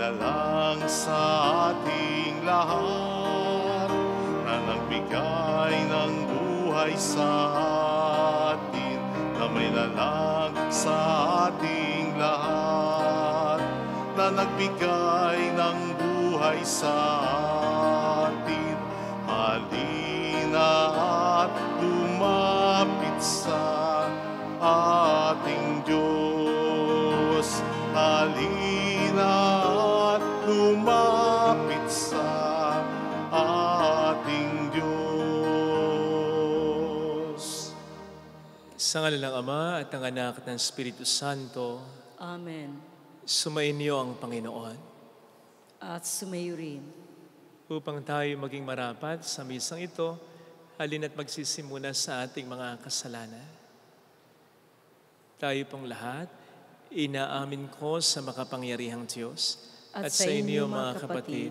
Lang sa ating lahat na nagbigay ng buhay sa atin, na may lalang sa ating lahat na nagbigay ng buhay sa atin. Halina at lumapit sa ating Diyos. Halina lumapit sa ating Diyos. Sa ngalan ng Ama at ng Anak at ng Espiritu Santo. Amen. Sumainyo ang Panginoon. At sumayo rin. Upang tayo maging marapat sa misang ito, halin at magsisimula sa ating mga kasalanan. Tayo pong lahat, inaamin ko sa makapangyarihang Diyos at sa inyo mga kapatid,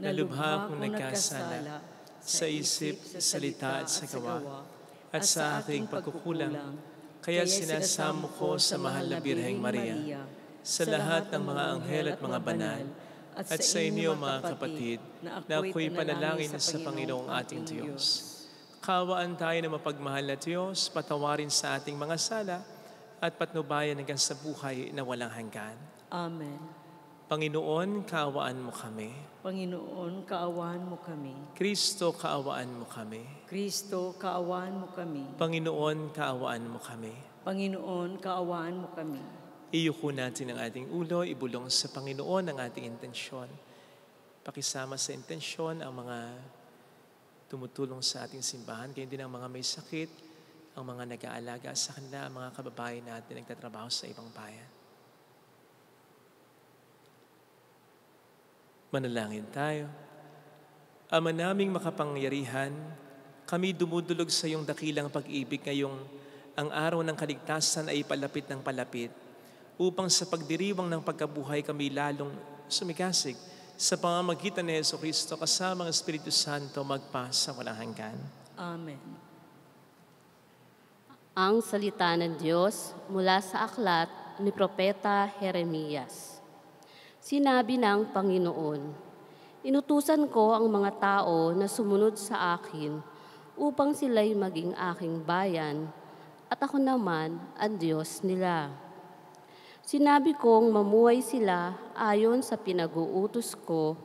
na lubha akong nagkasala sa isip, sa salita at sa gawa, at sa aking pagkukulang. Kaya sinasamo ko sa mahal na Birheng Maria, sa lahat ng mga anghel at mga banal, at sa inyo mga kapatid, na ako'y panalangin sa Panginoong ating Diyos. Kaawaan tayo na mapagmahal na Diyos, patawarin sa ating mga sala, at patnubayan hanggang sa buhay na walang hanggan. Amen. Panginoon, kaawaan mo kami. Panginoon, kaawaan mo kami. Kristo, kaawaan mo kami. Kristo, kaawaan mo kami. Panginoon, kaawaan mo kami. Panginoon, kaawaan mo kami. Iyuko natin ang ating ulo, ibulong sa Panginoon ang ating intensyon. Pakisama sa intensyon ang mga tumutulong sa ating simbahan, kaya din ang mga may sakit, ang mga nag-aalaga sa kanila, ang mga kababayan natin nagtatrabaho sa ibang bayan. Manalangin tayo. Ama naming makapangyarihan, kami dumudulog sa iyong dakilang pag-ibig ngayong ang araw ng kaligtasan ay palapit ng palapit, upang sa pagdiriwang ng pagkabuhay kami lalong sumigasig sa pamamagitan ni Jesucristo kasama ang Espiritu Santo magpa sa walang hanggan. Amen. Ang salita ng Diyos mula sa aklat ni Propeta Jeremias. Sinabi ng Panginoon, inutusan ko ang mga tao na sumunod sa akin upang sila'y maging aking bayan at ako naman ang Diyos nila. Sinabi kong mamuhay sila ayon sa pinag-uutos ko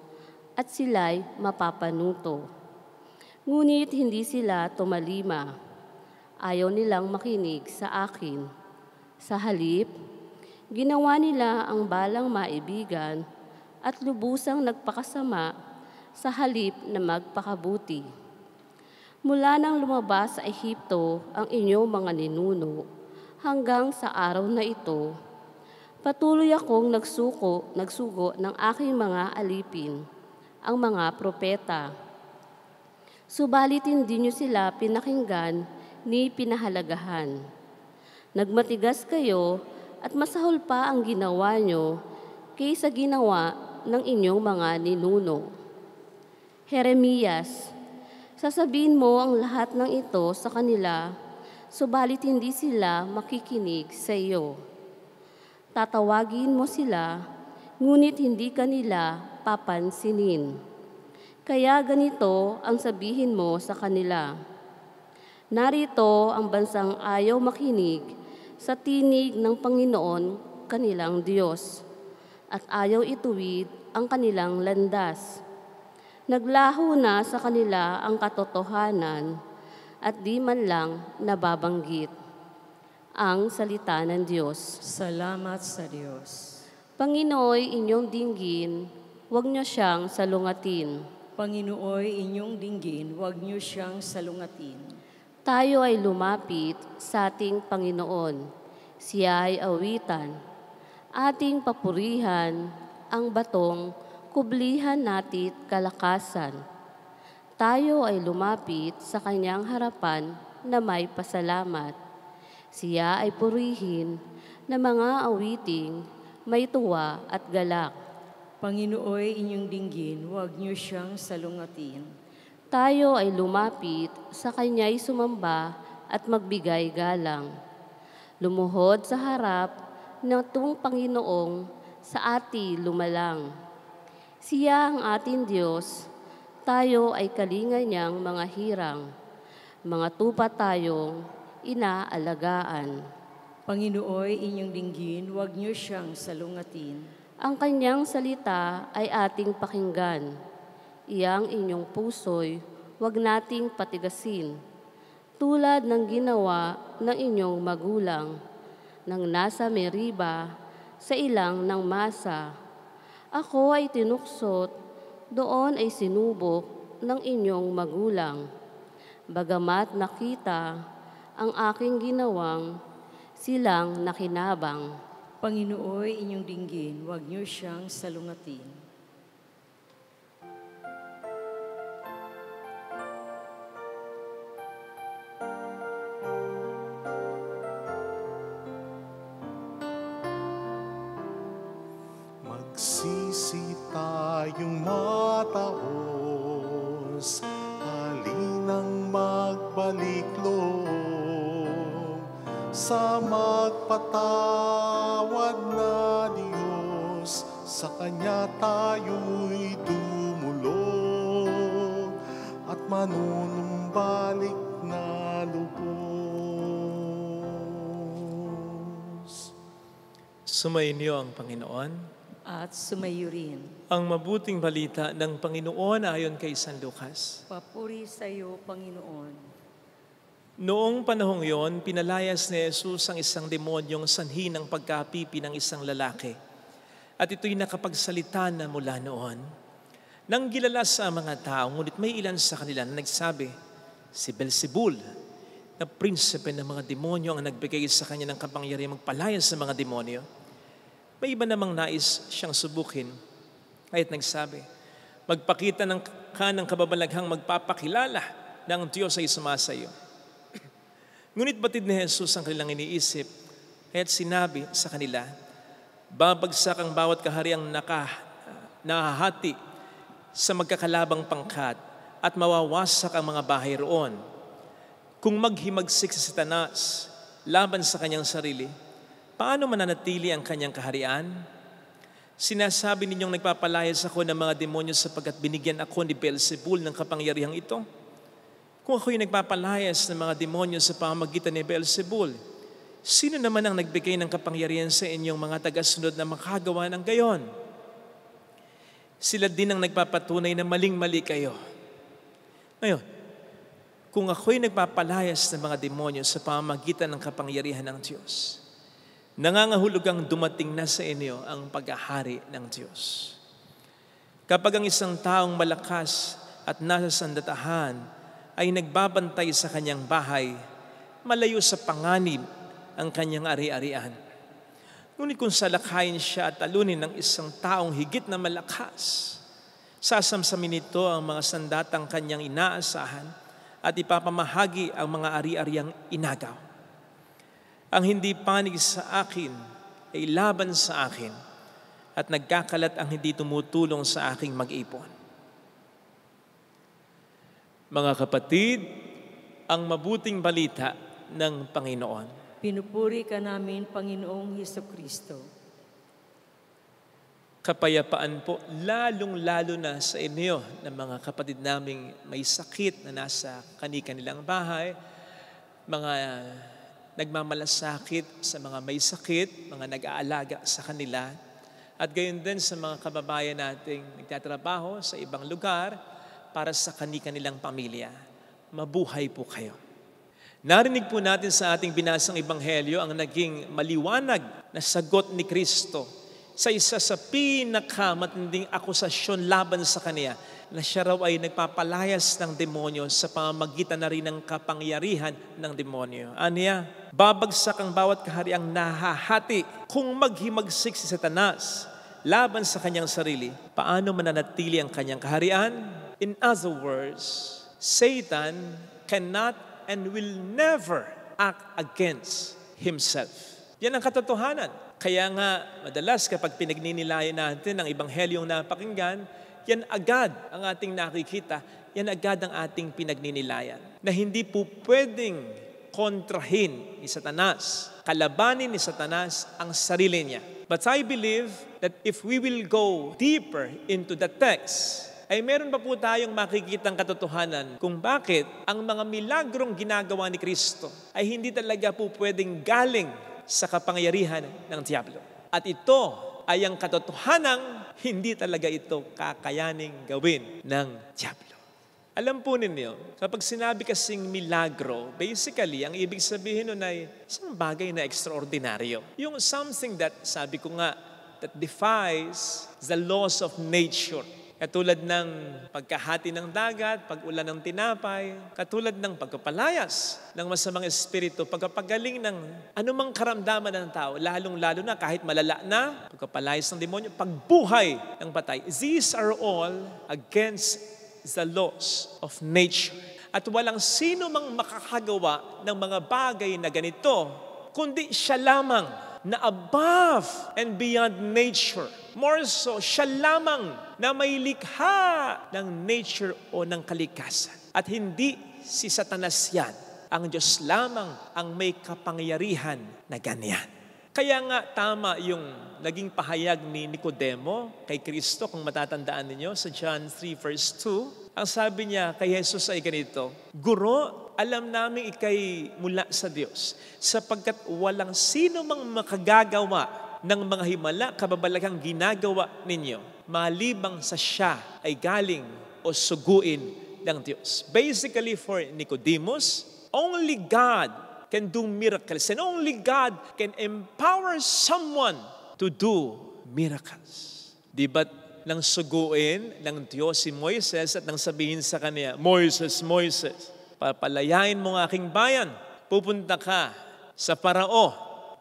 at sila'y mapapanuto. Ngunit hindi sila tumalima. Ayaw nilang makinig sa akin. Sa halip, ginawa nila ang balang maibigan at lubusang nagpakasama sa halip na magpakabuti. Mula nang lumabas sa Ehipto ang inyong mga ninuno hanggang sa araw na ito, patuloy akong nagsugo ng aking mga alipin, ang mga propeta. Subalit hindi niyo sila pinakinggan ni pinahalagahan. Nagmatigas kayo at masahol pa ang ginawa nyo kaysa ginawa ng inyong mga ninuno. Jeremias, sasabihin mo ang lahat ng ito sa kanila, subalit hindi sila makikinig sa iyo. Tatawagin mo sila, ngunit hindi kanila papansinin. Kaya ganito ang sabihin mo sa kanila. Narito ang bansang ayaw makinig sa tinig ng Panginoon kanilang Diyos, at ayaw ituwid ang kanilang landas. Naglaho na sa kanila ang katotohanan at di man lang nababanggit. Ang salita ng Diyos. Salamat sa Diyos. Panginooy inyong dinggin, huwag niyo siyang salungatin. Panginooy inyong dinggin, huwag niyo siyang salungatin. Tayo ay lumapit sa ating Panginoon. Siya ay awitan. Ating papurihan ang batong kublihan natit kalakasan. Tayo ay lumapit sa kanyang harapan na may pasalamat. Siya ay purihin na mga awiting may tuwa at galak. Panginooy inyong dinggin, huwag niyo siyang salungatin. Tayo ay lumapit sa kanya'y sumamba at magbigay galang. Lumuhod sa harap ng tung Panginoong sa ati lumalang. Siya ang ating Diyos, tayo ay kalinga niyang mga hirang. Mga tupa tayong inaalagaan. Panginooy inyong dinggin, huwag niyo siyang salungatin. Ang kanyang salita ay ating pakinggan. Iyang inyong puso'y huwag nating patigasin. Tulad ng ginawa ng inyong magulang, nang nasa Meriba, sa ilang ng masa. Ako ay tinuksot, doon ay sinubok ng inyong magulang. Bagamat nakita ang aking ginawang, silang nakinabang. Panginooy inyong dinggin, huwag niyo siyang salungatin. Magsisi tayong mataos, halinang magbalik loob sa magpatawad na Diyos. Sa Kanya tayo'y tumulong at manunumbalik na lubos. Sumayin niyo ang Panginoon. At sumayo rin. Ang mabuting balita ng Panginoon ayon kay San Lucas. Papuri sa iyo, Panginoon. Noong panahong yon, pinalayas ni Jesus ang isang demonyong sanhi ng pagkapipi ng isang lalaki. At ito'y nakapagsalita na mula noon. Nang gilala sa mga tao, ngunit may ilan sa kanila na nagsabi, si Beelzebul, na prinsipe ng mga demonyo ang nagbigay sa kanya ng kapangyarihan magpalayas sa mga demonyo. May iba namang nais siyang subukin, kahit nagsabi, magpakita ng kababalaghang magpapakilala na ang Diyos ay sumasayo. Ngunit batid ni Jesus ang kanilang iniisip, kaya't sinabi sa kanila, babagsak ang bawat kahariang nahahati sa magkakalabang pangkat at mawawasak ang mga bahay roon. Kung maghimagsik si Satanas laban sa kanyang sarili, paano mananatili ang kanyang kaharian? Sinasabi ninyong nagpapalayas ako ng mga demonyo sapagkat binigyan ako ni Beelzebul ng kapangyarihang ito. Kung ako'y nagpapalayas ng mga demonyo sa pamamagitan ni Beelzebul, sino naman ang nagbigay ng kapangyarihan sa inyong mga tagasunod na makagawa ng gayon? Sila din ang nagpapatunay na maling-mali kayo. Ngayon, kung ako'y nagpapalayas ng mga demonyo sa pamamagitan ng kapangyarihan ng Diyos, nangangahulugang dumating na sa inyo ang paghahari ng Diyos. Kapag ang isang taong malakas at nasa sandatahan ay nagbabantay sa kanyang bahay, malayo sa panganib ang kanyang ari-arian. Ngunit kung salakayin siya at talunin ng isang taong higit na malakas, sasamsamin nito ang mga sandatang kanyang inaasahan at ipapamahagi ang mga ari-ariang inagaw. Ang hindi panig sa akin ay laban sa akin at nagkakalat ang hindi tumutulong sa aking mag-ipon. Mga kapatid, ang mabuting balita ng Panginoon. Pinupuri ka namin, Panginoong Hesukristo. Kapayapaan po, lalong-lalo na sa inyo ng mga kapatid naming may sakit na nasa kani-kanilang bahay, mga nagmamalasakit sa mga may sakit, mga nag-aalaga sa kanila, at gayon din sa mga kababayan nating nagtatrabaho sa ibang lugar para sa kani-kanilang pamilya. Mabuhay po kayo. Narinig po natin sa ating binasang ebanghelyo ang naging maliwanag na sagot ni Kristo sa isa sa pinakamatinding akusasyon laban sa Kanya, na siya raw ay nagpapalayas ng demonyo sa pamamagitan na rin ng kapangyarihan ng demonyo. Aniya, babagsak ang bawat kahariang nahahati kung maghimagsik si Satanas laban sa kanyang sarili. Paano mananatili ang kanyang kaharian? In other words, Satan cannot and will never act against himself. Yan ang katotohanan. Kaya nga, madalas kapag pinagninilayan natin ang ebanghelyong napakinggan, yan agad ang ating nakikita, yan agad ang ating pinagninilayan. Na hindi po pwedeng kontrahin ni Satanas, kalabanin ni Satanas ang sarili niya. But I believe that if we will go deeper into the text, ay meron pa po tayong makikitang katotohanan kung bakit ang mga milagrong ginagawa ni Kristo ay hindi talaga po pwedeng galing sa kapangyarihan ng diablo. At ito ay ang katotohanang hindi talaga ito kakayaning gawin ng diablo. Alam po ninyo, kapag sinabi kasing milagro, basically, ang ibig sabihin nun ay isang bagay na ekstraordinaryo. Yung something that, sabi ko nga, that defies the laws of nature. Katulad ng pagkahati ng dagat, pag-ulan ng tinapay, katulad ng pagkapalayas ng masamang espiritu, pagkapagaling ng anumang karamdaman ng tao, lalong-lalo na kahit malala na, pagkapalayas ng demonyo, pagbuhay ng patay. These are all against the laws of nature. At walang sino mang makakagawa ng mga bagay na ganito, kundi siya lamang na above and beyond nature. More so, siya lamang na may likha ng nature o ng kalikasan. At hindi si Satanas yan. Ang Diyos lamang ang may kapangyarihan na ganyan. Kaya nga tama yung naging pahayag ni Nicodemo kay Kristo, kung matatandaan ninyo sa John 3 verse 2. Ang sabi niya kay Jesus ay ganito, Guro, alam namin ikay mula sa Diyos, sapagkat walang sino mang makagagawa ng mga himala kababalaghang ginagawa ninyo, malibang sa siya ay galing o suguin ng Diyos. Basically for Nicodemus, only God can do miracles and only God can empower someone to do miracles. Di ba't nang suguin ng Diyos si Moises at nang sabihin sa kanya, Moises, Moises, papalayain mo ang aking bayan. Pupunta ka sa Parao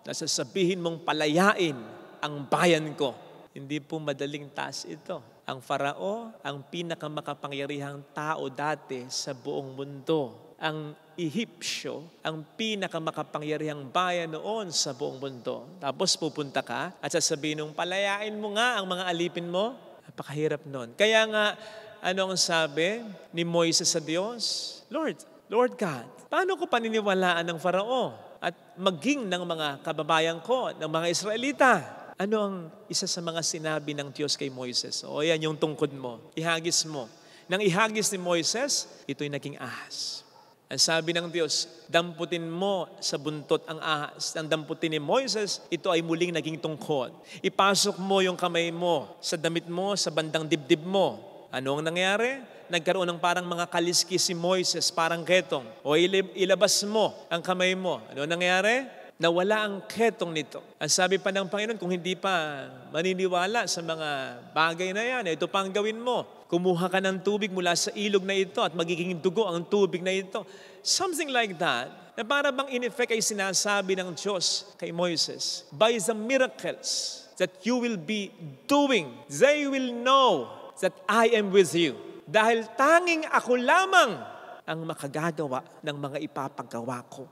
na sasabihin mong palayain ang bayan ko. Hindi po madaling task ito. Ang Parao, ang pinakamakapangyarihang tao dati sa buong mundo. Ang Ehipsyo, ang pinakamakapangyarihang bayan noon sa buong mundo. Tapos pupunta ka at sasabihin mong palayain mo nga ang mga alipin mo. Napakahirap nun. Kaya nga, ano ang sabi ni Moises sa Diyos? Lord God, paano ko paniniwalaan ng Farao at maging ng mga kababayan ko, ng mga Israelita? Ano ang isa sa mga sinabi ng Diyos kay Moises? O yan yung tungkod mo, ihagis mo. Nang ihagis ni Moises, ito'y naging ahas. Ang sabi ng Diyos, damputin mo sa buntot ang ahas. Ang damputin ni Moises, ito ay muling naging tungkod. Ipasok mo yung kamay mo sa damit mo, sa bandang dibdib mo. Ano ang nangyari? Nagkaroon ng parang mga kaliskis si Moises, parang ketong. O ilabas mo ang kamay mo. Ano nangyari? Nawala ang ketong nito. Ang sabi pa ng Panginoon, kung hindi pa maniniwala sa mga bagay na yan, ito pa ang gawin mo. Kumuha ka ng tubig mula sa ilog na ito at magiging dugo ang tubig na ito. Something like that, na para bang in effect ay sinasabi ng Diyos kay Moises, by the miracles that you will be doing, they will know that I am with you. Dahil tanging ako lamang ang makagagawa ng mga ipapagawa ko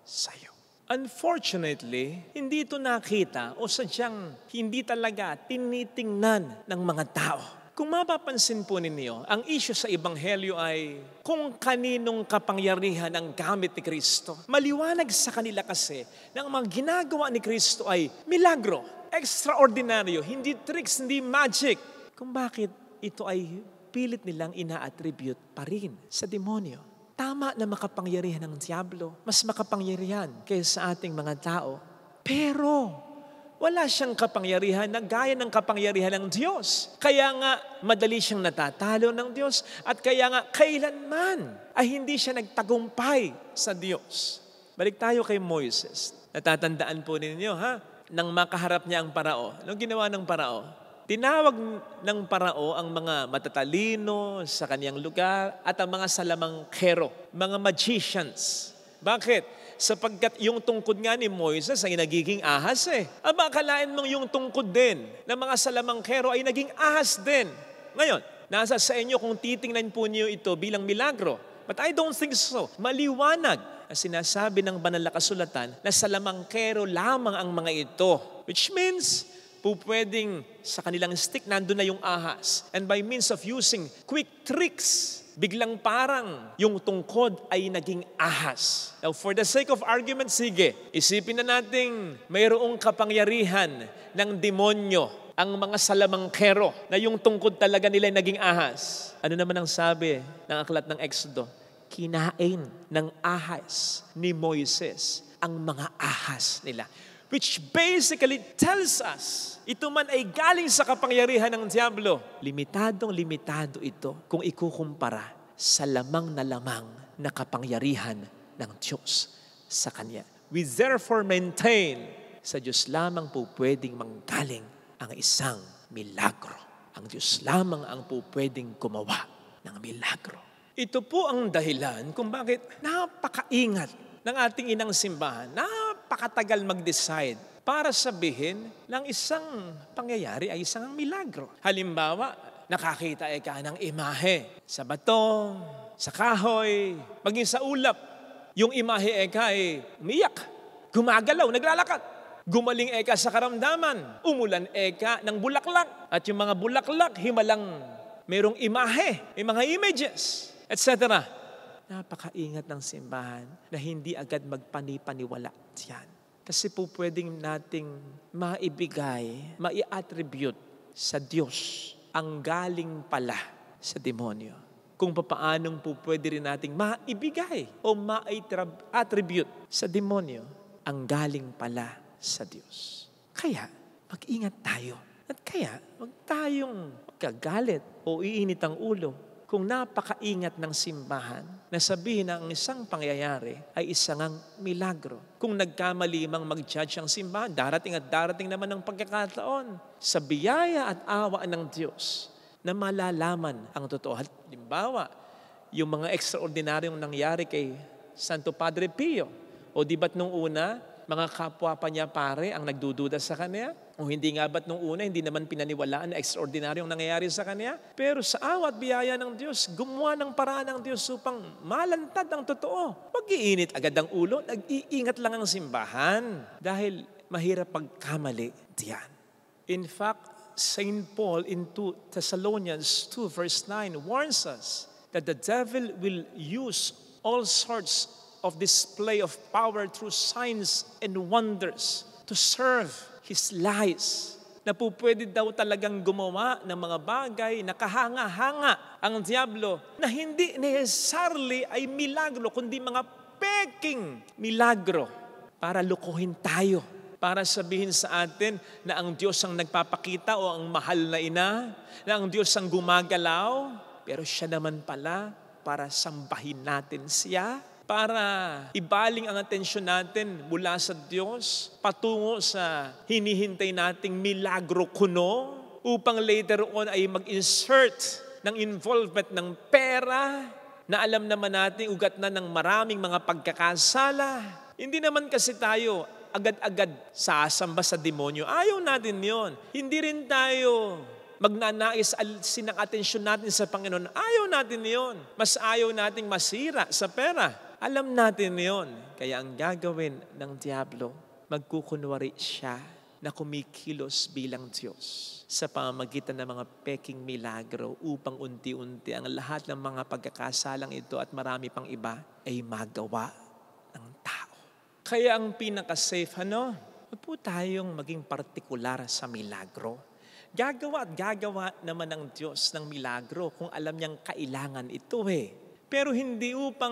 sa iyo. Unfortunately, hindi ito nakita o sadyang hindi talaga tinitingnan ng mga tao. Kung mapapansin po ninyo, ang issue sa Ebanghelyo ay kung kaninong kapangyarihan ang gamit ni Kristo. Maliwanag sa kanila kasi na ang mga ginagawa ni Kristo ay milagro, extraordinaryo, hindi tricks, hindi magic. Kung bakit ito ay pilit nilang ina-attribute pa rin sa demonyo. Tama na makapangyarihan ng diablo, mas makapangyarihan kaysa sa ating mga tao. Pero wala siyang kapangyarihan na gaya ng kapangyarihan ng Diyos. Kaya nga madali siyang natatalo ng Diyos at kaya nga kailanman ay hindi siya nagtagumpay sa Diyos. Balik tayo kay Moises. Natatandaan po ninyo nang makaharap niya ang parao. Anong ginawa ng parao? Tinawag ng parao ang mga matatalino sa kaniyang lugar at ang mga salamangkero, mga magicians. Bakit? Sapagkat yung tungkod nga ni Moises ay nagiging ahas Aba, akalain mong yung tungkod din ng mga salamangkero ay naging ahas din. Ngayon, nasa sa inyo kung titingnan po niyo ito bilang milagro. But I don't think so. Maliwanag ang sinasabi ng banal na kasulatan na salamangkero lamang ang mga ito. Which means, pwedeng sa kanilang stick, nandun na yung ahas. And by means of using quick tricks, biglang parang yung tungkod ay naging ahas. Now, for the sake of argument, sige, isipin na natin mayroong kapangyarihan ng demonyo ang mga salamangkero na yung tungkod talaga nila ay naging ahas. Ano naman ang sabi ng aklat ng Exodo? Kinain ng ahas ni Moises ang mga ahas nila. Which basically tells us, ito man ay galing sa kapangyarihan ng diablo. Limitado ito kung ikukumpara sa lamang na kapangyarihan ng Diyos sa Kanya. We therefore maintain, sa Diyos lamang po pwedeng manggaling ang isang milagro. Ang Diyos lamang ang po pwedeng gumawa ng milagro. Ito po ang dahilan kung bakit napakaingat ng ating inang simbahan, napakatagal mag-decide para sabihin ng isang pangyayari ay isang milagro. Halimbawa, nakakita ka ng imahe sa bato, sa kahoy, maging sa ulap. Yung imahe ay umiyak, gumagalaw, naglalakad. Gumaling sa karamdaman, umulan ng bulaklak. At yung mga bulaklak, himalang mayroong imahe, may mga images, etc. Napakaingat ng simbahan na hindi agad magpanipaniwala diyan. Kasi po pwedeng nating maibigay, mai-attribute sa Diyos ang galing pala sa demonyo. Kung papaanong po pwede rin nating maibigay o ma-attribute sa demonyo ang galing pala sa Diyos. Kaya, mag-ingat tayo. At kaya, wag tayong magkagalit o iinit ang ulo kung napakaingat ng simbahan na sabihin na ang isang pangyayari ay isang milagro. Kung nagkamali mang mag-judge ang simbahan, darating at darating naman ang pagkakataon sa biyaya at awa ng Diyos na malalaman ang totoo. Halimbawa, yung mga extraordinaryong nangyari kay Santo Padre Pio. O di ba't nung una, mga kapwa pa niya pare ang nagdududa sa kanya? O hindi nga ba't nung una, hindi naman pinaniwalaan na extraordinaryong nangyayari sa kanya? Pero sa awat biyaya ng Diyos, gumawa ng paraan ng Diyos upang malantad ang totoo. Mag-iinit agad ang ulo, nag-iingat lang ang simbahan dahil mahirap pagkamali diyan. In fact, St. Paul in 2 Thessalonians 2 verse 9 warns us that the devil will use all sorts of display of power through signs and wonders to serve his lies. Na po pwede daw talagang gumawa ng mga bagay na kahanga-hanga ang diablo na hindi necessarily ay milagro, kundi mga peking milagro para lukuhin tayo. Para sabihin sa atin na ang Diyos ang nagpapakita o ang mahal na ina, na ang Diyos ang gumagalaw, pero siya naman pala para sambahin natin siya, para ibaling ang atensyon natin mula sa Diyos patungo sa hinihintay nating milagro kuno upang later on ay mag-insert ng involvement ng pera na alam naman natin ugat na ng maraming mga pagkakasala. Hindi naman kasi tayo agad-agad sasamba sa demonyo. Ayaw natin yon. Hindi rin tayo magnanais alisin ang atensyon natin sa Panginoon. Ayaw natin yon. Mas ayaw nating masira sa pera. Alam natin yon. Kaya ang gagawin ng diablo, magkukunwari siya na kumikilos bilang Diyos sa pamamagitan ng mga peking milagro upang unti-unti ang lahat ng mga pagkakasalang ito at marami pang iba ay magawa ng tao. Kaya ang pinaka-safe, Huwag po tayong maging partikular sa milagro. Gagawa at gagawa naman ng Diyos ng milagro kung alam niyang kailangan ito Pero hindi upang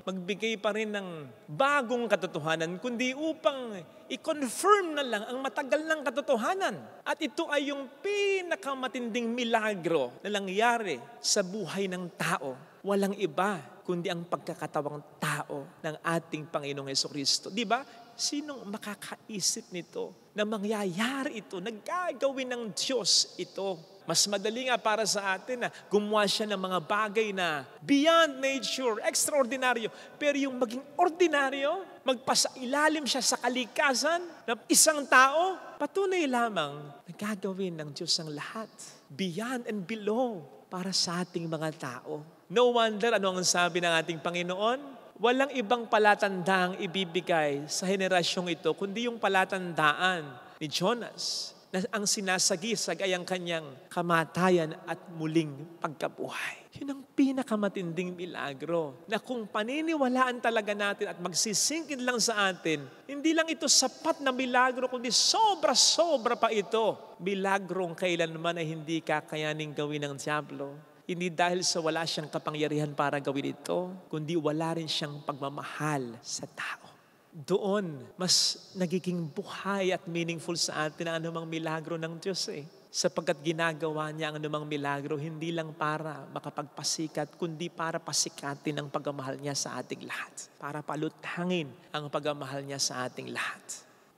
magbigay pa rin ng bagong katotohanan, kundi upang i-confirm na lang ang matagal ng katotohanan. At ito ay yung pinakamatinding milagro na nangyari sa buhay ng tao. Walang iba kundi ang pagkakatawang tao ng ating Panginoong Jesucristo. Di ba? Sinong makakaisip nito na mangyayari ito, na gagawin ng Diyos ito? Mas madali nga para sa atin na gumawa siya ng mga bagay na beyond nature, extraordinaryo. Pero yung maging ordinaryo, magpasailalim siya sa kalikasan ng isang tao, patunay lamang na gagawin ng Diyos ang lahat. Beyond and below para sa ating mga tao. No wonder ano ang sabi ng ating Panginoon? Walang ibang palatandang ibibigay sa henerasyong ito, kundi yung palatandaan ni Jonas na ang sinasagisag ay ang kanyang kamatayan at muling pagkabuhay. Yun ang pinakamatinding milagro na kung paniniwalaan talaga natin at magsisingkin lang sa atin, hindi lang ito sapat na milagro, kundi sobra-sobra pa ito. Milagrong kailanman ay hindi kakayaning gawin ng diablo. Hindi dahil sa wala siyang kapangyarihan para gawin ito, kundi wala rin siyang pagmamahal sa tao. Doon, mas nagiging buhay at meaningful sa atin ang anumang milagro ng Diyos Sapagkat ginagawa niya ang anumang milagro, hindi lang para makapagpasikat, kundi para pasikatin ang pagmamahal niya sa ating lahat. Para palutangin ang pagmamahal niya sa ating lahat.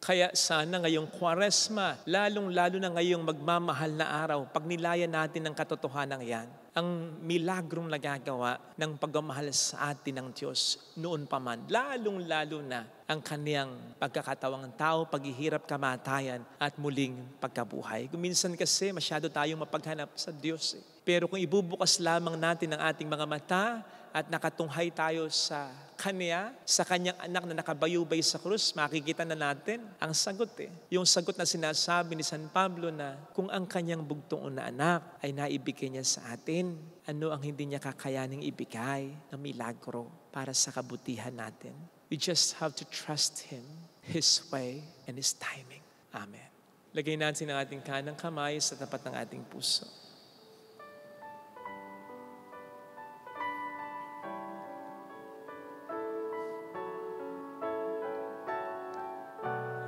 Kaya sana ngayong Kwaresma, lalong-lalo na ngayong magmamahal na araw, pag nilayan natin ang katotohanan yan, ang milagrong nagagawa ng pagmamahal sa atin ng Diyos noon pa man, lalong-lalo na ang kaniyang pagkakatawang tao, paghihirap, kamatayan at muling pagkabuhay. Minsan kasi masyado tayong mapaghanap sa Diyos Pero kung ibubukas lamang natin ang ating mga mata at nakatunghay tayo sa Kanya, sa Kanyang anak na nakabayubay sa krus, makikita na natin ang sagot Yung sagot na sinasabi ni San Pablo na kung ang Kanyang bugtong na anak ay naibigay niya sa atin, ano ang hindi niya kakayaning ibigay na milagro para sa kabutihan natin? We just have to trust Him, His way, and His timing. Amen. Lagay natin ang ating kanang kamay sa tapat ng ating puso.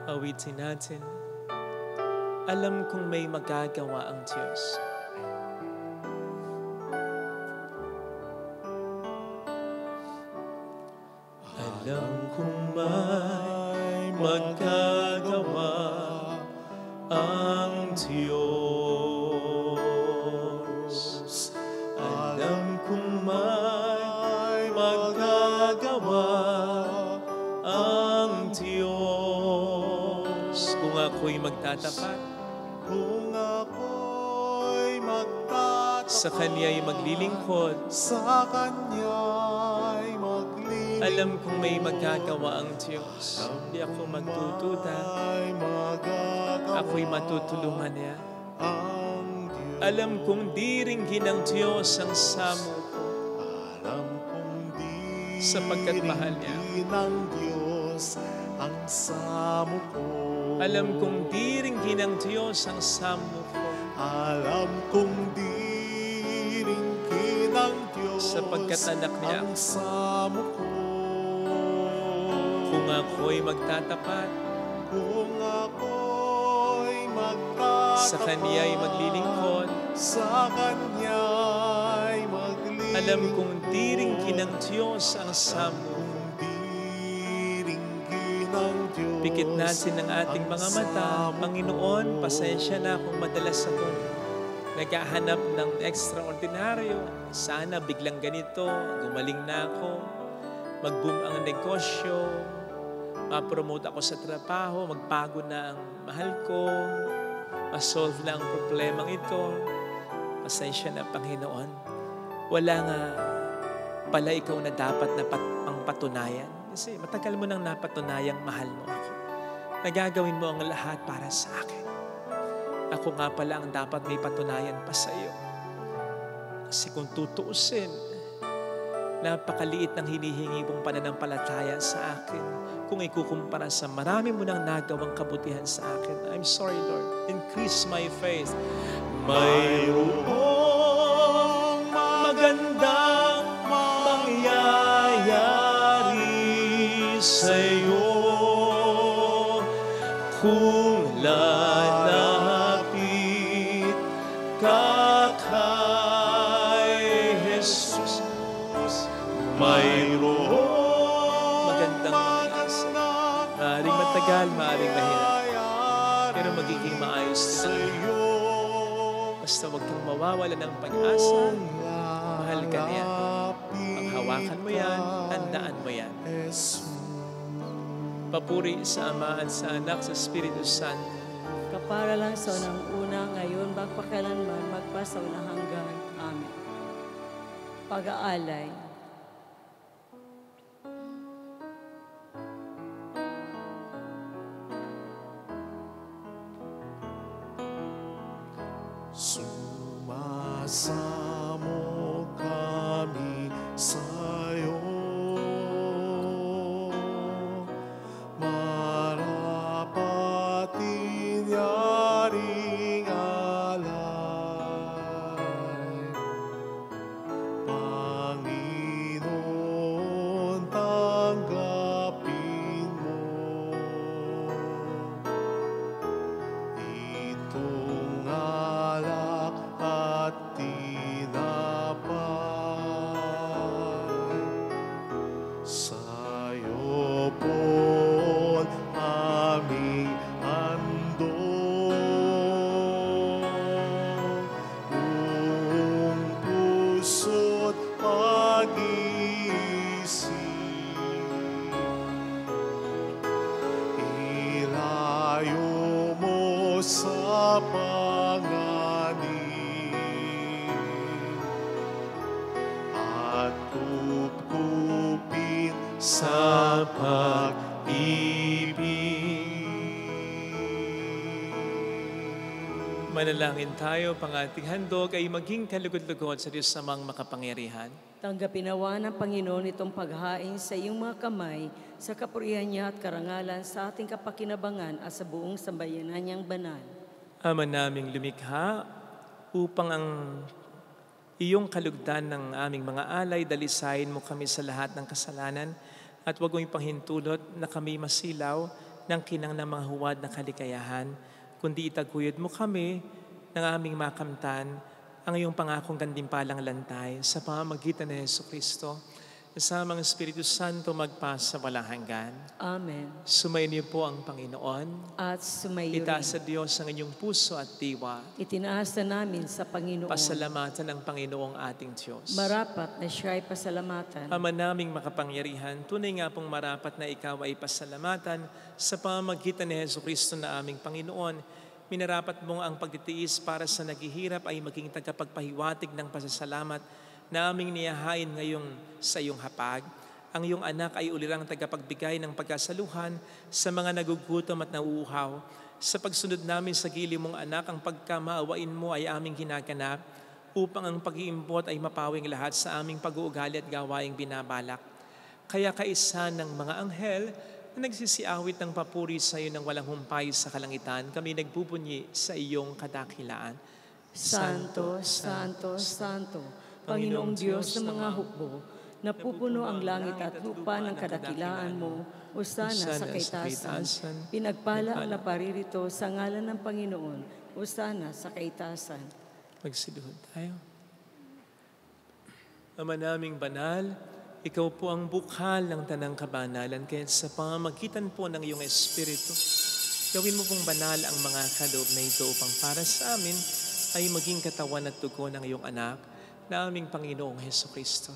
Awitin natin. Alam kong may magagawa ang Diyos. Alam kong may magagawa ang Diyos. Alam kong may magagawa ang Diyos. Kung ako'y magtatapat, Kung ako'y magtatapat, sa Kanya'y maglilingkod, sa Kanya'y maglilingkod, alam kong may magagawa ang Diyos. Hindi ako magtutuda. ay magagawa Ako'y matutulungan niya. ang Diyos. Alam kong diringgin ng Diyos ang samo ko. Alam kong di Sapagkat mahal niya. ng Diyos ang samo ko. Alam kong diringgin ng Diyos ang samo ko. Alam kong diringgin ng Diyos Sapagkat anak niya ang samo ko. Kung ako'y magtatapat, Kung ako'y magtatapat, sa Kanya'y maglilingkod, sa Kanya'y maglilingkod, alam kong diringgin ng Diyos ang samo ko. diringgin ng Diyos Pikit natin ang ating mga mata. Panginoon, pasensya na kung madalas akong naghahanap ng extraordinaryo. Sana biglang ganito, gumaling na ako, mag-boom ang negosyo, ma-promote ako sa trabaho, magbago na ang mahal ko, ma-solve na ang problemang ito. Pasensya na, Panginoon. Wala nga pala ikaw na dapat na pangpatunayan. Kasi matagal mo nang napatunayang mahal mo ako. Nagagawin mo ang lahat para sa akin. Ako nga pala ang dapat may patunayan pa sa iyo. Kasi kung tutuusin, napakaliit ng hinihingi mong pananampalataya sa akin. kung ikukumpara sa marami mo nang nagawang kabutihan sa akin. I'm sorry, Lord. Increase my faith. Mayroong magandang mangyayari sa'yo kung lalapit ka kay Jesus. Mayroong magandang mangyayari sa'yo. Maaring matagal, maaring mahirap, pero magiging maayos din. Basta huwag kang mawawala ng pag-asa. Mahal ka niya. Paghawakan mo yan, tandaan mo yan. Papuri sa Ama at sa Anak, sa Espiritu Santo. Kapara lang sa unang-una, ngayon, magpakailanman, magpasaw na hanggan. Amen. Pag-aalay. Sumasamo kami sa'yo, marapat inyaring alay. Panginoon, tanggapin mo itong alak at tinapay. Sa'yo po aming handog, buong puso't pag-iisip. Ilayo mo sa at kupkupin sa pag-ibig. Manalangin tayo, pang ating handog ay maging kalugod-lugod sa Diyos namang makapangyarihan. Tanggapin nawa ng Panginoon itong paghain sa iyong mga kamay, sa kapurihan niya at karangalan sa ating kapakinabangan at sa buong sambayanan niyang banal. Ama naming lumikha, upang ang iyong kalugdan ng aming mga alay, dalisayin mo kami sa lahat ng kasalanan at huwag mo ipahintulot na kami masilaw ng kinang ng mga huwad na kalikayahan, kundi itaguyod mo kami ng aming makamtan ang iyong pangakong gantimpalang lantay sa pamamagitan ni Jesucristo. Kasama ang Espiritu Santo magpasa walang hanggan. Amen. Sumayin niyo po ang Panginoon. At sumayo Itaas sa rin. Diyos ang inyong puso at diwa. Itinaas na namin sa Panginoon. Pasalamatan ang Panginoong ating Diyos. Marapat na siya ay pasalamatan. Ama naming makapangyarihan, tunay nga pong marapat na ikaw ay pasalamatan sa pamamagitan ni Jesucristo na aming Panginoon. Minarapat mong ang pagtitiis para sa naghihirap ay maging tagapagpahiwatig ng pasasalamat na aming niyahain ngayong sa iyong hapag. Ang iyong anak ay ulirang tagapagbigay ng pagkasaluhan sa mga nagugutom at nauuhaw. Sa pagsunod namin sa gili mong anak, ang pagkamaawain mo ay aming ginaganap upang ang pag-iimbot ay mapawing lahat sa aming pag-uugali at gawaing binabalak. Kaya kaisa ng mga anghel na nagsisiawit ng papuri sa iyo ng walang humpay sa kalangitan, kami nagbubunyi sa iyong kadakilaan. Santo, Santo, Santo, Panginoong Diyos ng mga hukbo, napupuno ang langit at lupa ng kadakilaan mo, Hosana sa kaitasan. Pinagpala ang naparirito sa ngalan ng Panginoon, Hosana sa kaitasan. Magsiluhod tayo. Ama naming banal, ikaw po ang bukhal ng tanang kabanalan, kaya sa pamamagitan po ng iyong Espiritu, gawin mo pong banal ang mga kaloob na ito upang para sa amin ay maging katawan at dugo ng iyong anak, na aming Panginoong Jesucristo.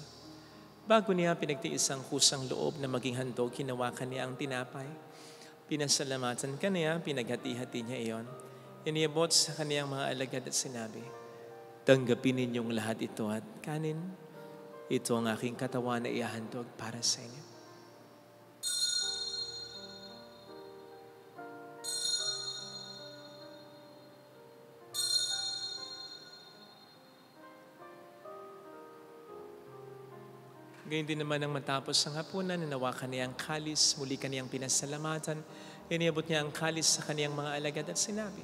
Bago niya pinagtiis ang kusang loob na maging handog, hinawakan niya ang tinapay. Pinasalamatan ka niya, pinaghati-hati niya iyon. Iniabot sa kaniyang mga alagad at sinabi, tanggapin ninyong lahat ito at kanin. Ito ang aking katawan na ihahandog para sa inyo. Gayun din naman ang matapos ang hapunan, nanawakan niya ang kalis, muli kaniyang pinasalamatan, iniabot niya ang kalis sa kaniyang mga alagad at sinabi,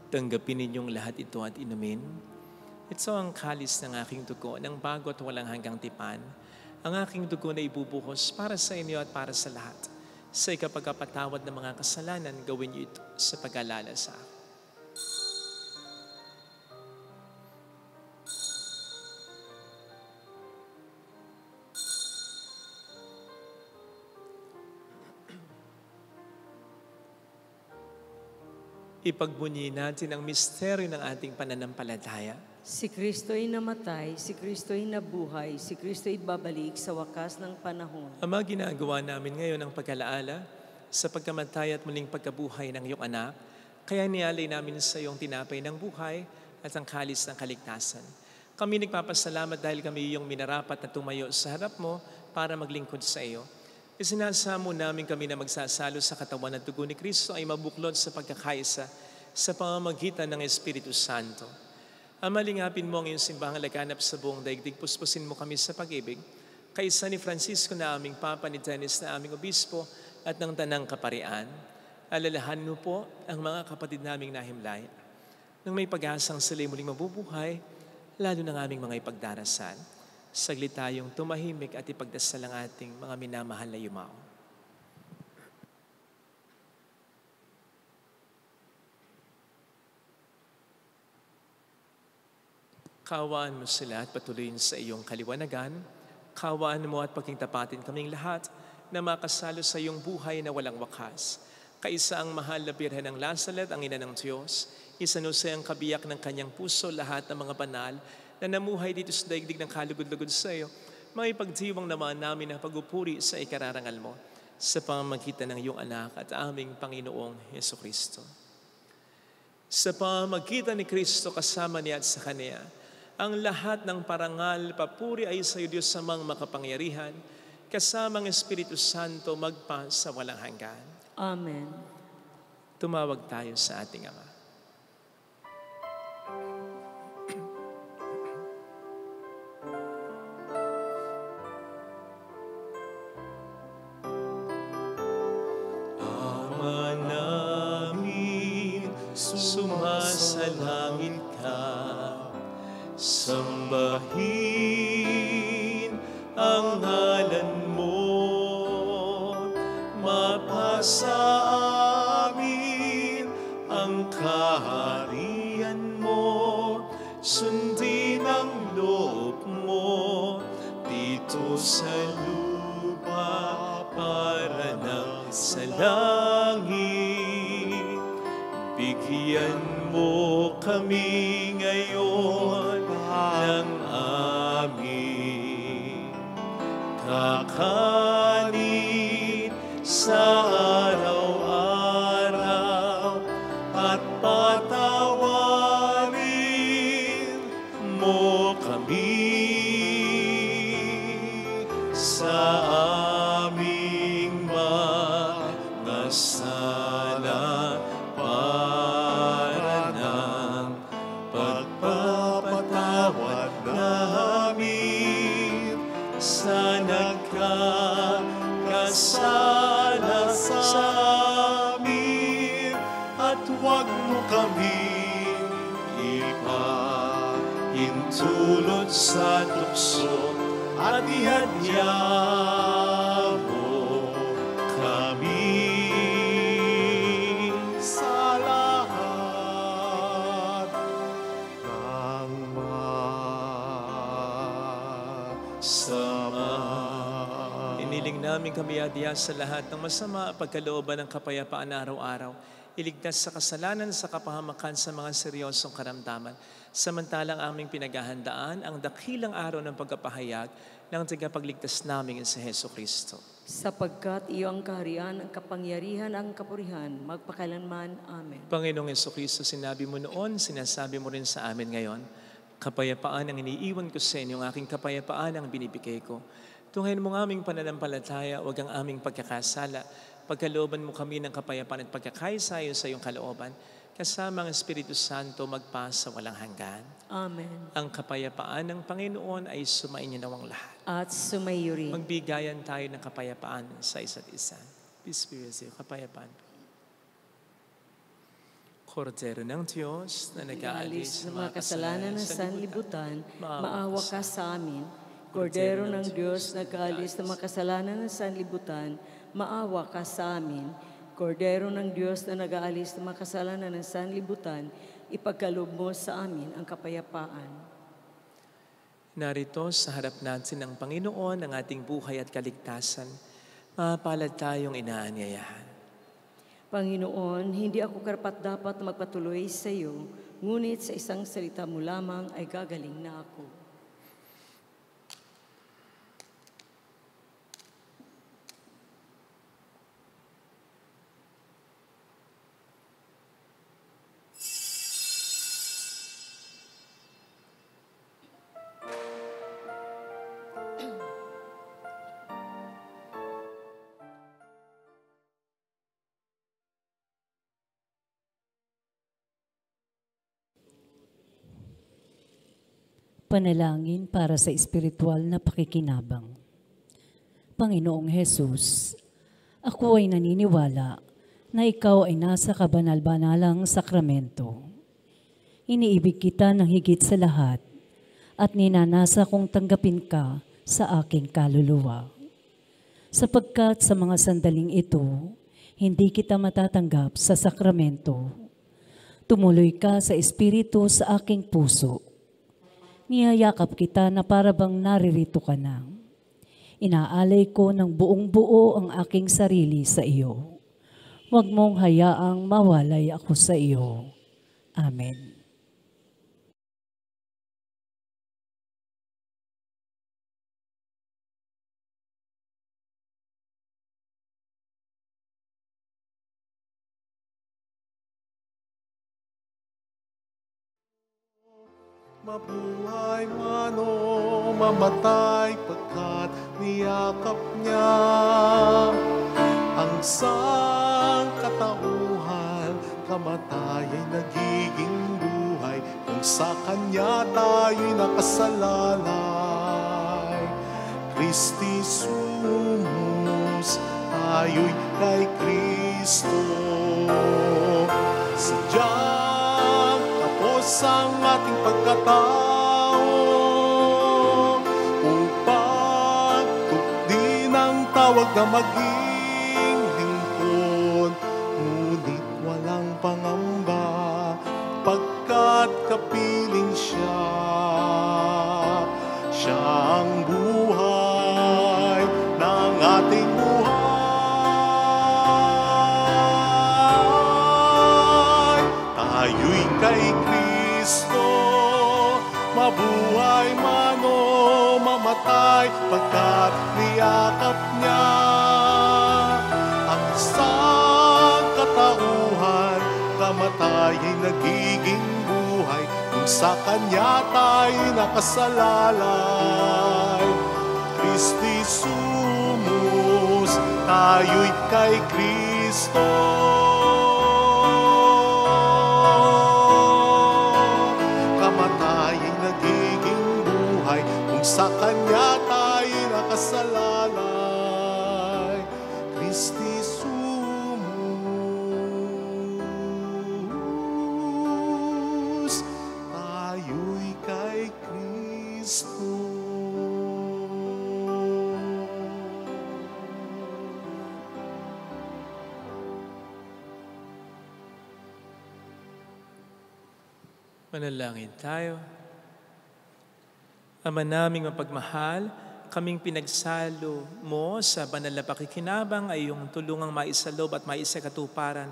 tanggapin ninyong lahat ito at inumin. Ito ang kalis ng aking dugo, ng bago at walang hanggang tipan. Ang aking dugo na ibubuhos para sa inyo at para sa lahat. Sa ikapagpatawad ng mga kasalanan, gawin niyo ito sa pag-alala sa akin. Ipagbunyi natin ang misteryo ng ating pananampalataya. Si Kristo'y namatay, si Kristo'y nabuhay, si Kristo'y babalik sa wakas ng panahon. Ama, ginagawa namin ngayon ang pag-alaala sa pagkamatay at muling pagkabuhay ng iyong anak, kaya nialay namin sa iyong tinapay ng buhay at ang kalis ng kaligtasan. Kami nagpapasalamat dahil kami iyong minarapat na tumayo sa harap mo para maglingkod sa iyo. Isinasamo namin kami na magsasalo sa katawan at dugo ni Kristo ay mabuklod sa pagkakaisa sa pamamagitan ng Espiritu Santo. Ama, lingapin mo ang iyong simbahang laganap sa buong daigdig. Puspusin mo kami sa pag-ibig. Kaisa ni Francisco na aming Papa, ni Dennis na aming Obispo at ng Tanang Kaparian. Alalahan mo po ang mga kapatid naming nahimlay. Nang may pag-asang sila'y muling mabubuhay, lalo ng aming mga ipagdarasal. Saglit tayong tumahimik at ipagdasal ang ating mga minamahal na yumao. Kaawaan mo sila at patuloyin sa iyong kaliwanagan. Kaawaan mo at pagkingtapatin kaming lahat na makasalo sa iyong buhay na walang wakas. Kaisa ang mahal na Birhen ng Lazaret, ang ina ng Diyos, isanusay ang kabiyak ng kanyang puso lahat ng mga banal na namuhay dito sa daigdig ng kalugod-lugod sa iyo, may pagdiwang naman namin ang pagupuri sa ikararangal mo sa pamamagitan ng iyong anak at aming Panginoong Jesucristo. Sa pamamagitan ni Kristo kasama niya at sa Kanya, ang lahat ng parangal, papuri ay sa iyo Diyos samang makapangyarihan, kasamang Espiritu Santo magpa sa walang hanggan. Amen. Tumawag tayo sa ating Ama. Sumasalangit ka, sambahin ang ngalan mo, mapasa amin ang kaharian mo, sundin ang loob mo dito sa lupa para nang sa langit. Bigyan mo kami ngayon ng aming kakanin sa araw-araw at patawarin mo kami sa aming mga sala para ng pagpapatawad namin sa nagkakasala sa amin, at huwag mo kami ipahintulot sa tukso at ihadya mo kami sa lahat ng masama. Iniling namin kami adya sa lahat ng masama, pagkalooban ng kapayapaan araw-araw, iligtas sa kasalanan, sa kapahamakan, sa mga seryosong karamdaman. Samantalang aming pinaghahandaan ang dakilang araw ng pagkapahayag ng tagapagligtas namin sa Heso Kristo. Sapagkat iyo ang kaharian, ang kapangyarihan, ang kapurihan, magpakailanman. Amen. Panginoong Heso Kristo, sinabi mo noon, sinasabi mo rin sa amin ngayon, kapayapaan ang iniiwan ko sa inyo, ang aking kapayapaan ang binibigay ko. Tunghayin mo ng aming pananampalataya, huwag ang aming pagkakasala. Pagkalooban mo kami ng kapayapaan at pagkakaisa sa iyong kalooban. kasama ang Espiritu Santo magpasa walang hanggan. Amen. Ang kapayapaan ng Panginoon ay sumainyo nawang lahat. At sumayo rin. Magbigayan tayo ng kapayapaan sa isa't isa. Peace be with you. Kapayapaan. Kordero ng Diyos na nag-aalis ng mga kasalanan ng sanlibutan, maawa ka sa amin. Kordero ng Diyos na nag-aalis ng mga kasalanan ng sanlibutan, maawa ka sa amin. Kordero ng Diyos na nag-aalis ng mga kasalanan ng sanlibutan, ipagkaloob mo sa amin ang kapayapaan. Narito sa harap natin ng Panginoon ang ating buhay at kaligtasan. Mapalad tayong inaanyayahan. Panginoon, hindi ako karapat-dapat magpatuloy sa iyo, ngunit sa isang salita mo lamang ay gagaling na ako. Panalangin para sa espiritual na pakikinabang. Panginoong Hesus, ako ay naniniwala na ikaw ay nasa kabanal-banalang sakramento. Iniibig kita ng higit sa lahat at ninanasa kong tanggapin ka sa aking kaluluwa. Sapagkat sa mga sandaling ito, hindi kita matatanggap sa sakramento. Tumuloy ka sa espiritu sa aking puso. Niyayakap kita na parabang naririto ka na. Inaalay ko ng buong buo ang aking sarili sa iyo. Huwag mong hayaang mawalay ako sa iyo. Amen. Mabuhay man o mamatay pagkat niyakap niya ang sangkatauhan, kamatay ay nagiging buhay kung sa Kanya tayo'y nakasalalay. Christi sumus, tayo'y kay Kristo. Sadyang tapos ang ating pagkatao upang tukdi ng tawag na maging lingkod. Ngunit walang pangamba pagkat kapiling siya. Siya ang buhay ng ating buhay. Tayo'y kay Kristo, mabuhay man o mamatay pagkat niyakap niya ang sangkatauhan, kamatay ay nagiging buhay kung sa Kanya tayo'y nakasalalay. Christi sumus, tayo'y kay Kristo. Kamatay ay nagiging buhay kung sa Kanya tayo'y nakasalalay. Christi sumus, tayo'y kay Kristo. Manalangin tayo. Ama naming mapagmahal, kaming pinagsalo mo sa banal na pakikinabang ay iyong tulungang maisalob at maisakatuparan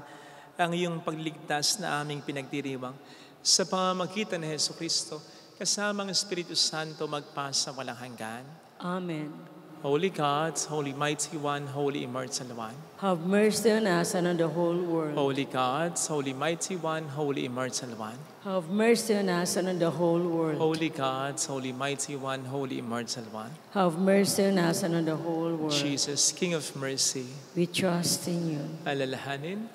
ang iyong pagligtas na aming pinagdiriwang. Sa pamamagitan ni Jesucristo, kasama ang Espiritu Santo magpasa walang hanggan. Amen. Holy God, Holy Mighty One, Holy Immortal One. Have mercy on us and on the whole world. Holy God, Holy Mighty One, Holy Immortal One. Have mercy on us and on the whole world. Holy God, Holy Mighty One, Holy Immortal One. Have mercy on us and on the whole world. Jesus, King of Mercy, We trust in you. alalahanin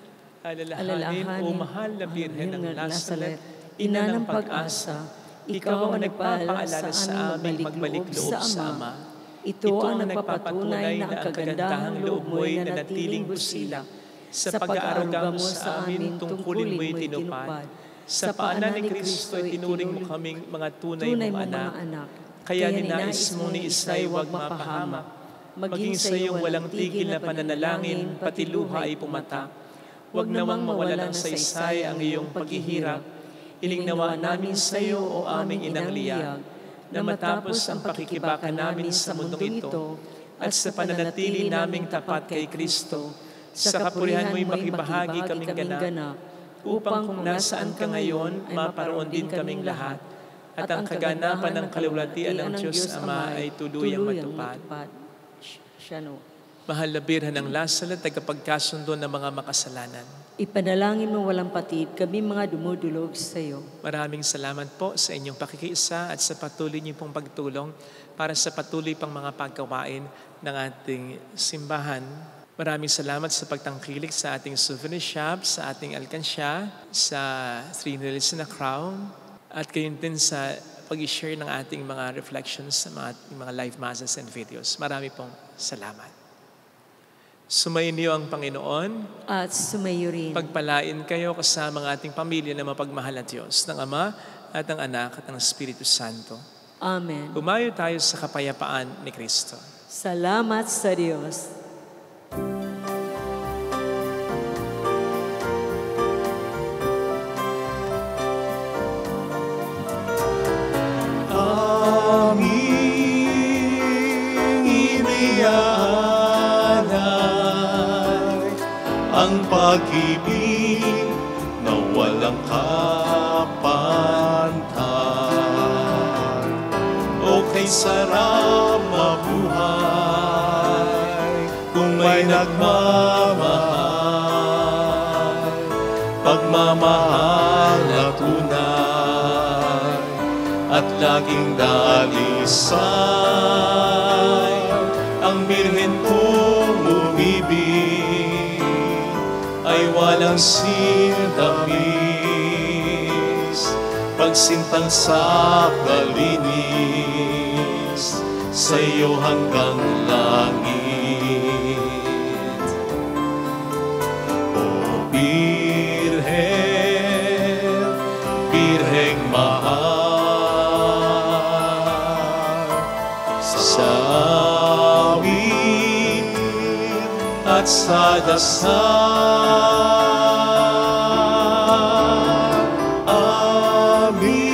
Alalahanin, O mahal na Birhen ng Nazaret, ina ng pag-asa, ikaw ang nagpaalala sa amin magbalik loob sa Ama. Ito ang nagpapatunay na ang kagandahang loob mo'y nanatiling busila. Sa pag-aaruga mo sa amin, tungkulin mo'y tinupad. Sa paanan ni Kristo, itinuring mo kaming mga tunay mong anak. Kaya ninais mo ni Isay huwag mapahamak. Maging sa iyong walang tigil na pananalangin, pati luha ay pumatak. Huwag nawang mawala ng saysay ang iyong paghihirap. Ilingnawa namin sa iyo, O aming inang liyag, na matapos ang pakikibaka namin sa mundong ito at sa pananatili naming tapat kay Kristo, sa kapurihan mo'y makibahagi kaming ganap, upang kung nasaan ka ngayon, maparoon din kaming lahat, at ang kaganapan ng kalulatian ng Diyos Ama ay tuluyang matupad. Mahal na Birhen ng Nazaret, tagapagkasundo ng mga makasalanan, ipanalangin mo walang patid kami mga dumudulog sa iyo. maraming salamat po sa inyong pakikiisa at sa patuloy niyo pong pagtulong para sa patuloy pang mga paggawain ng ating simbahan. Maraming salamat sa pagtangkilik sa ating souvenir shop, sa ating alkansya, sa Three Nails and a Crown, at gayon din sa pag-share ng ating mga reflections sa mga live masses and videos. Marami pong salamat. Sumainyo ang Panginoon. At sumayo rin. Pagpalain kayo kasama ng ating pamilya na mapagmahal na Diyos, ng Ama at ng Anak at ng Espiritu Santo. Amen. Humayo tayo sa kapayapaan ni Kristo. Salamat sa Diyos. Ang pag-ibig na walang kapantay, o kay sarap mabuhay kung may nagmamahal, pagmamahal na tunay at laging dalisay. Ang Birhen kong umibig ay walang sintamis, pagsintang sa kalinis, sa iyo hanggang langit. O Birhen, Birheng mahal, sa awit at sa dasal. Amen.